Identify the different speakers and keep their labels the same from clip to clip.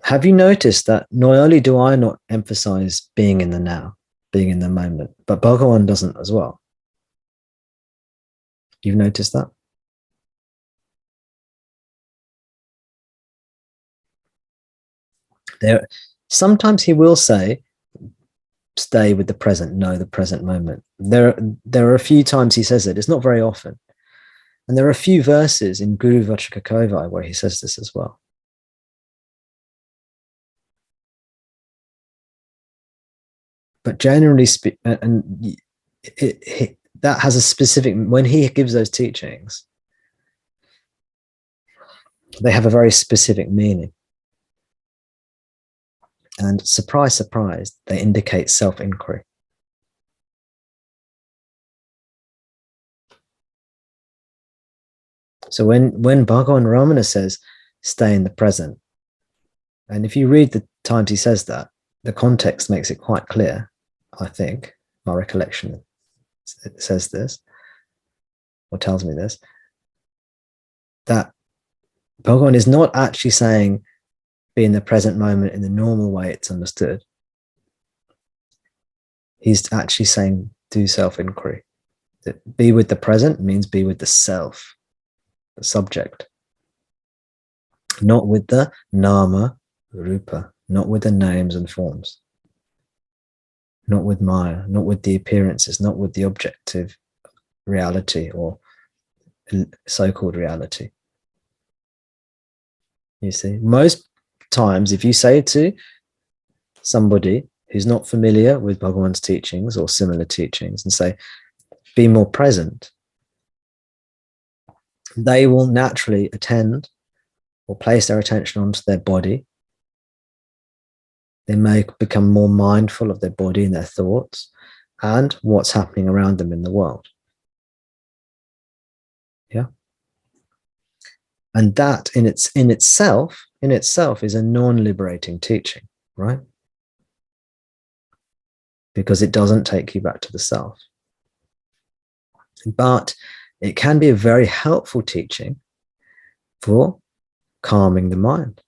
Speaker 1: Have you noticed that not only do I not emphasize being in the now, being in the moment, but Bhagavan doesn't as well? You've noticed that? There, sometimes he will say, stay with the present, know the present moment. There are a few times he says it. It's not very often. And there are a few verses in Guru Vachaka Kovai where he says this as well. But generally speaking, and that has a specific, when he gives those teachings, they have a very specific meaning. And surprise, surprise, they indicate self-inquiry. So when Bhagavan Ramana says, stay in the present, and if you read the times he says that, the context makes it quite clear, I think, my recollection, it says this, or tells me this, that Bhagavan is not actually saying, be in the present moment in the normal way it's understood. He's actually saying, do self-inquiry. That be with the present means be with the self, the subject, not with the nama, rupa, not with the names and forms, not with Maya, not with the appearances, not with the objective reality or so-called reality. You see, most times if you say to somebody who's not familiar with Bhagavan's teachings or similar teachings and say, be more present, they will naturally attend or place their attention onto their body. They may become more mindful of their body and their thoughts and what's happening around them in the world. Yeah. And that in itself is a non-liberating teaching, right? Because it doesn't take you back to the self. But it can be a very helpful teaching for calming the mind,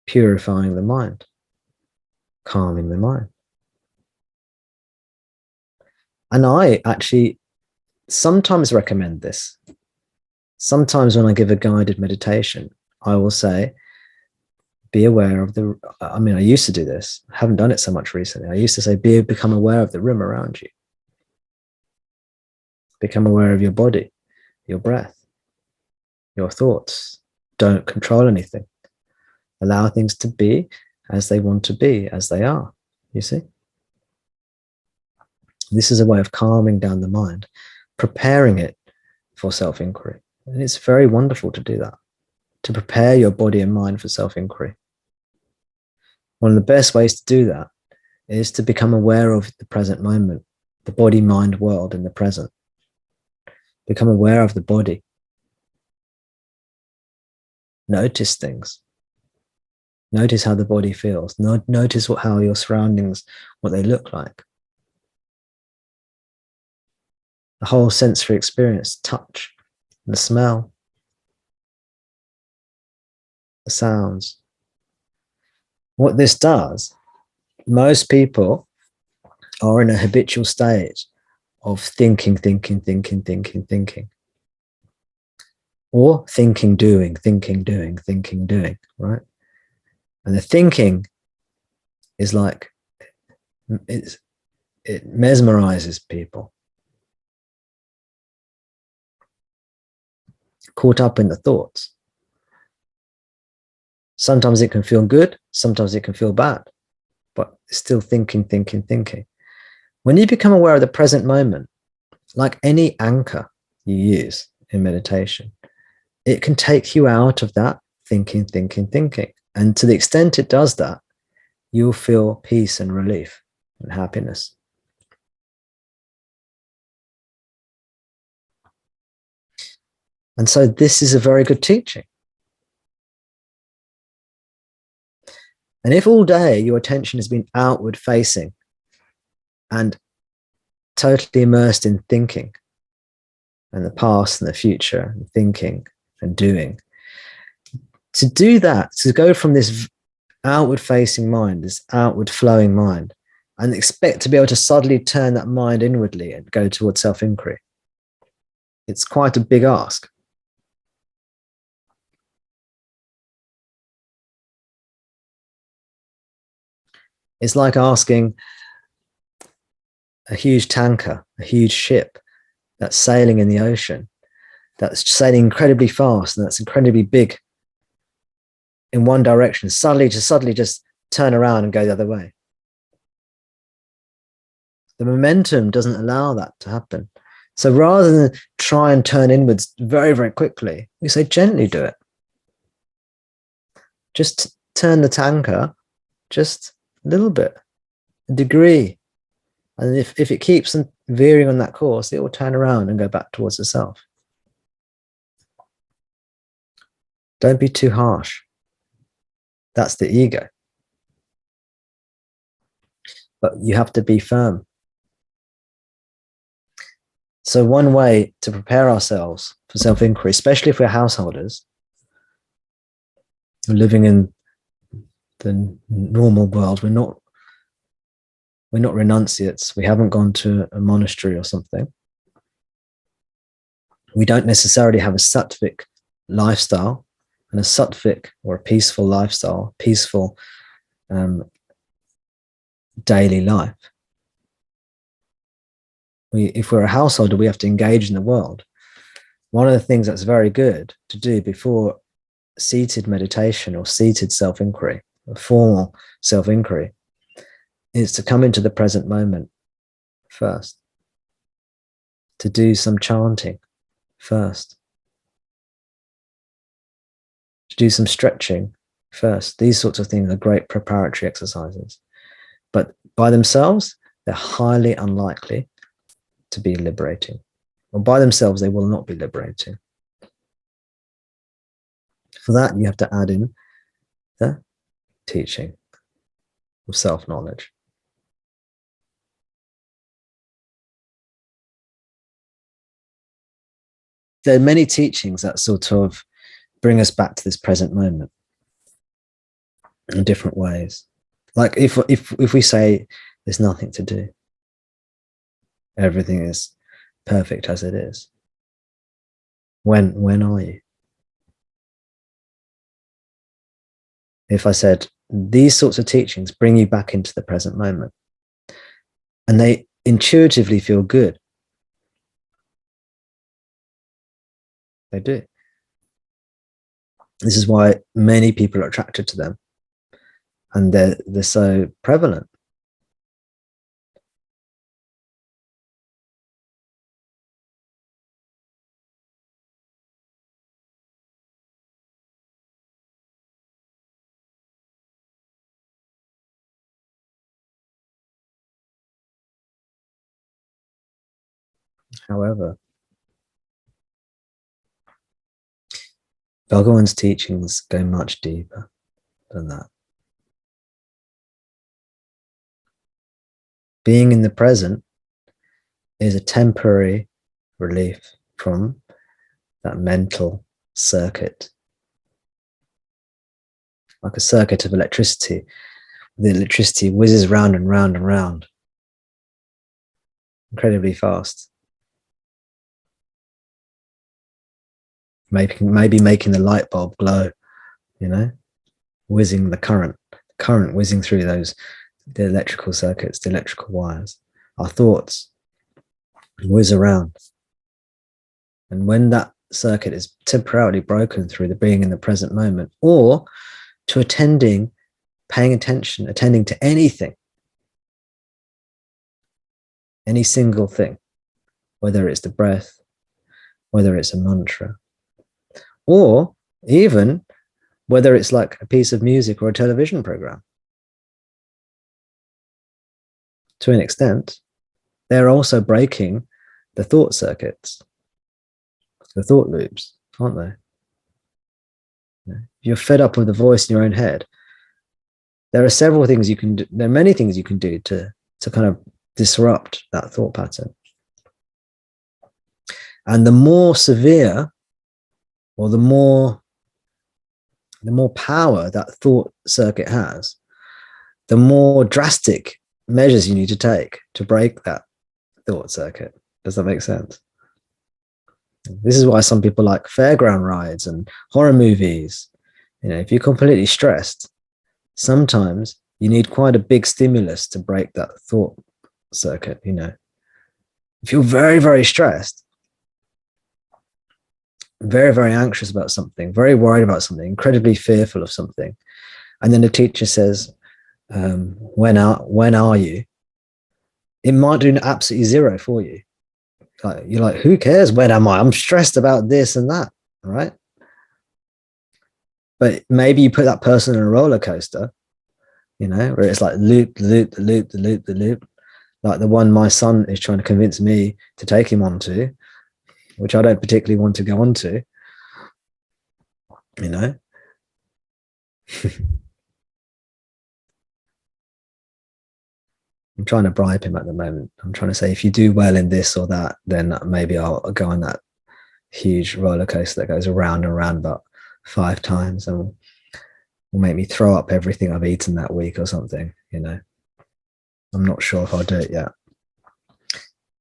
Speaker 1: purifying the mind, calming the mind. And I actually sometimes recommend this. Sometimes when I give a guided meditation, I will say, be aware of the, I mean, I used to do this. I haven't done it so much recently. I used to say, become aware of the room around you. Become aware of your body, your breath, your thoughts. Don't control anything. Allow things to be as they want to be, as they are, you see? This is a way of calming down the mind, preparing it for self-inquiry. And it's very wonderful to do that, to prepare your body and mind for self-inquiry. One of the best ways to do that is to become aware of the present moment, the body-mind world in the present. Become aware of the body. Notice things. Notice how the body feels. Notice how your surroundings, what they look like. The whole sensory experience, touch, the smell, the sounds. What this does, most people are in a habitual state of thinking, or thinking, doing, right? And the thinking is like, it mesmerizes people. Caught up in the thoughts. Sometimes it can feel good, sometimes it can feel bad, but still thinking. When you become aware of the present moment, like any anchor, you use in meditation, it can take you out of that thinking. And to the extent it does that, you'll feel peace and relief and happiness. And so this is a very good teaching. And if all day your attention has been outward facing and totally immersed in thinking and the past and the future, and thinking and doing, to do that, to go from this outward facing mind, this outward flowing mind, and expect to be able to suddenly turn that mind inwardly and go towards self-inquiry, it's quite a big ask. It's like asking a huge tanker, a huge ship that's sailing in the ocean, that's sailing incredibly fast and that's incredibly big in one direction, suddenly just turn around and go the other way. The momentum doesn't allow that to happen. So rather than try and turn inwards very, very quickly, we say gently do it. Just turn the tanker just a little bit, a degree. And if it keeps veering on that course, it will turn around and go back towards the self. Don't be too harsh. That's the ego. But you have to be firm. So one way to prepare ourselves for self-inquiry, especially if we're householders, living in the normal world, we're not renunciates, we haven't gone to a monastery or something. We don't necessarily have a sattvic lifestyle, and a sattvic or a peaceful lifestyle, peaceful daily life. If we're a householder, we have to engage in the world. One of the things that's very good to do before seated meditation or seated self-inquiry, or formal self-inquiry, is to come into the present moment first, to do some chanting first, to do some stretching first. These sorts of things are great preparatory exercises, but by themselves, they're highly unlikely to be liberating. Or by themselves, they will not be liberating. For that, you have to add in the teaching of self-knowledge. There are many teachings that sort of bring us back to this present moment in different ways. Like if we say there's nothing to do, everything is perfect as it is, when are you? If I said these sorts of teachings bring you back into the present moment, and they intuitively feel good, they do. This is why many people are attracted to them, and they're so prevalent. However, Bhagavan's teachings go much deeper than that. Being in the present is a temporary relief from that mental circuit. Like a circuit of electricity. The electricity whizzes round and round and round incredibly fast. Maybe making the light bulb glow, whizzing the current whizzing through the electrical circuits, the electrical wires. Our thoughts whiz around. And when that circuit is temporarily broken through the being in the present moment, or to paying attention, attending to anything, any single thing, whether it's the breath, whether it's a mantra, or even whether it's like a piece of music or a television program. To an extent, they're also breaking the thought circuits, the thought loops, aren't they? If you're fed up with the voice in your own head, there are several things you can do. There are many things you can do to kind of disrupt that thought pattern. And the more severe, or the more power that thought circuit has, the more drastic measures you need to take to break that thought circuit. Does that make sense? This is why some people like fairground rides and horror movies. If you're completely stressed, sometimes you need quite a big stimulus to break that thought circuit. If you're very, very stressed, very, very anxious about something, very worried about something, incredibly fearful of something, and then the teacher says, when are you? It might do absolutely zero for you. You're like, who cares? When am I? I'm stressed about this and that, right? But maybe you put that person in a roller coaster, where it's like loop, loop, the loop, the loop, the loop, like the one my son is trying to convince me to take him onto, which I don't particularly want to go onto, I'm trying to bribe him at the moment. I'm trying to say, if you do well in this or that, then maybe I'll go on that huge roller coaster that goes around and around about 5 times and will make me throw up everything I've eaten that week or something. I'm not sure if I'll do it yet.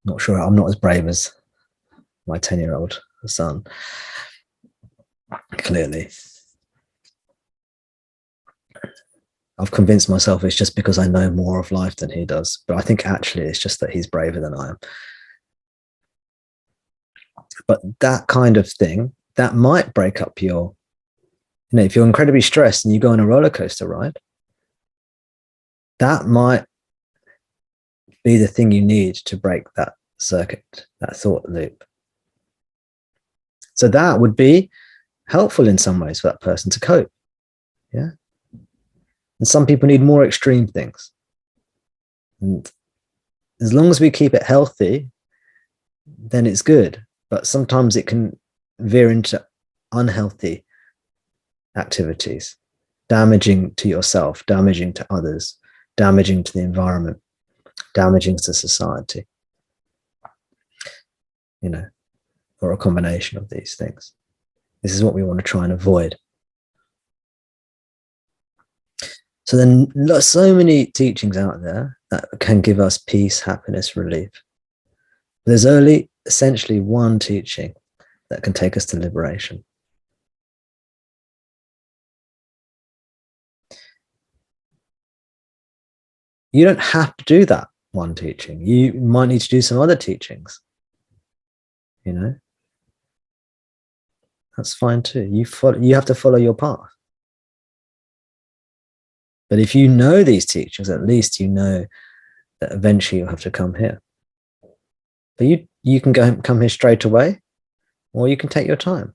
Speaker 1: Not sure. I'm not as brave as my 10-year-old son, clearly. I've convinced myself it's just because I know more of life than he does. But I think actually it's just that he's braver than I am. But that kind of thing, that might break up your, if you're incredibly stressed and you go on a roller coaster ride, that might be the thing you need to break that circuit, that thought loop. So that would be helpful in some ways for that person to cope. Yeah. And some people need more extreme things. And as long as we keep it healthy, then it's good. But sometimes it can veer into unhealthy activities, damaging to yourself, damaging to others, damaging to the environment, damaging to society, or a combination of these things. This is what we want to try and avoid. So then so many teachings out there that can give us peace, happiness, relief. There's only essentially one teaching that can take us to liberation. You don't have to do that one teaching. You might need to do some other teachings. That's fine too. You have to follow your path. But if you know these teachings, at least you know that eventually you'll have to come here. But you can come here straight away, or you can take your time.